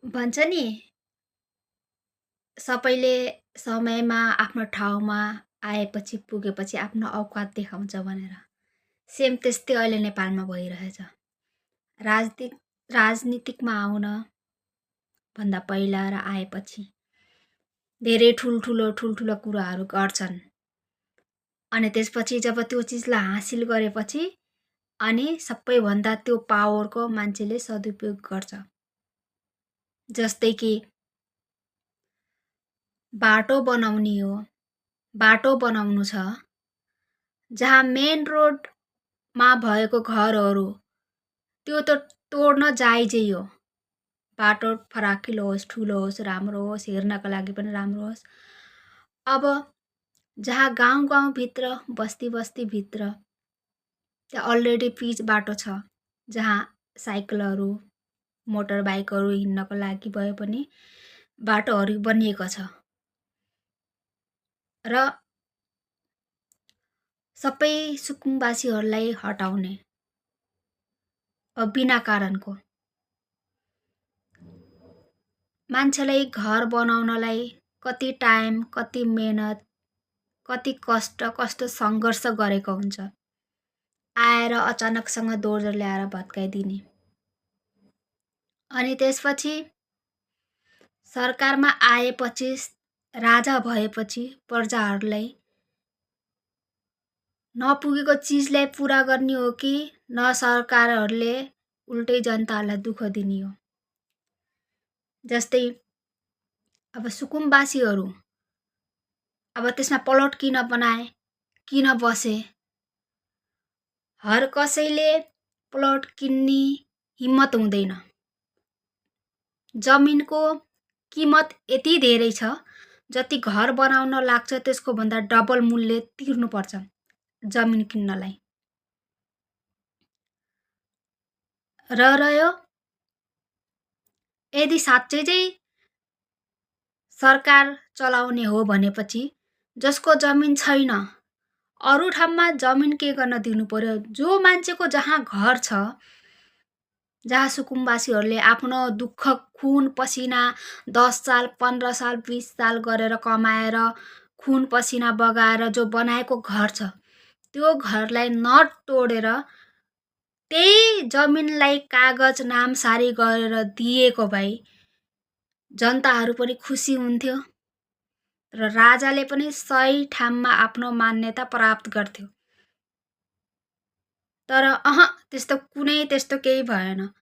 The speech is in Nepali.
भन्छ नि सबैले समयमा आफ्नो ठाउँमा आएपछि पुगेपछि आफ्नो औकात देखाउँछ भनेर। सेम त्यस्तै अहिले नेपालमा भइरहेछ। राजनीतिक राजनीतिकमा आउन भन्दा पहिला र आएपछि धेरै ठुल्ठुलो कुराहरू गर्छन्। अनि त्यसपछि जब त्यो चिजलाई हासिल गरेपछि अनि सबैभन्दा त्यो पावरको मान्छेले सदुपयोग गर्छ। जस्तै कि बाटो बनाउने हो। बाटो बनाउनु छ। जहाँ मेन रोडमा भएको घरहरू त्यो त तोड्न जायजै हो। बाटो फराकिलो होस्, ठुलो होस्, राम्रो होस्, हेर्नका लागि पनि राम्रो होस्। अब जहाँ गाउँ-गाउँभित्र, बस्ती-बस्तीभित्र त्यहाँ अलरेडी पिच बाटो छ। जहाँ साइकलहरू, मोटर बाइकहरू हिँड्नको लागि भए पनि बाटोहरू बनिएको छ। र सबै सुकुम्बासीहरूलाई हटाउने बिना कारणको मान्छेलाई घर बनाउनलाई कति टाइम, कति मेहनत, कति कस्तो सङ्घर्ष गरेको हुन्छ। आएर अचानकसँग दोर्जर ल्याएर भत्काइदिने। अनि त्यसपछि सरकारमा आएपछि, राजा भएपछि प्रजाहरूलाई नपुगेको चिजलाई पुरा गर्ने हो कि न सरकारहरूले उल्टै जनताहरूलाई दुःख दिने हो। जस्तै अब सुकुम्बासीहरू अब त्यसमा प्लट किन बनाए, किन बसे? हर कसैले प्लट किन्ने हिम्मत हुँदैन। जमिनको कीमत यति धेरै छ जति घर बनाउन लाग्छ त्यसको भन्दा डबल मूल्य तिर्नुपर्छ जमिन किन्नलाई। रह्यो यदि साँच्चै चाहिँ सरकार चलाउने हो भनेपछि जसको जमिन छैन अरू ठाउँमा जमिन के गर्न दिनु पर्यो? जो मान्छेको जहाँ घर छ, जहाँ सुकुम्बासीहरूले आफ्नो दुःख, खुन, पसिना 10 साल, 15 साल, 20 साल गरेर कमाएर खुन पसिना बगाएर जो बनाएको घर छ, त्यो घरलाई नतोडेर त्यही जमिनलाई कागज नामसारी गरेर दिएको भए जनताहरू पनि खुसी हुन्थ्यो र राजाले पनि सही ठाउँमा आफ्नो मान्यता प्राप्त गर्थ्यो। तर त्यस्तो केही भएन।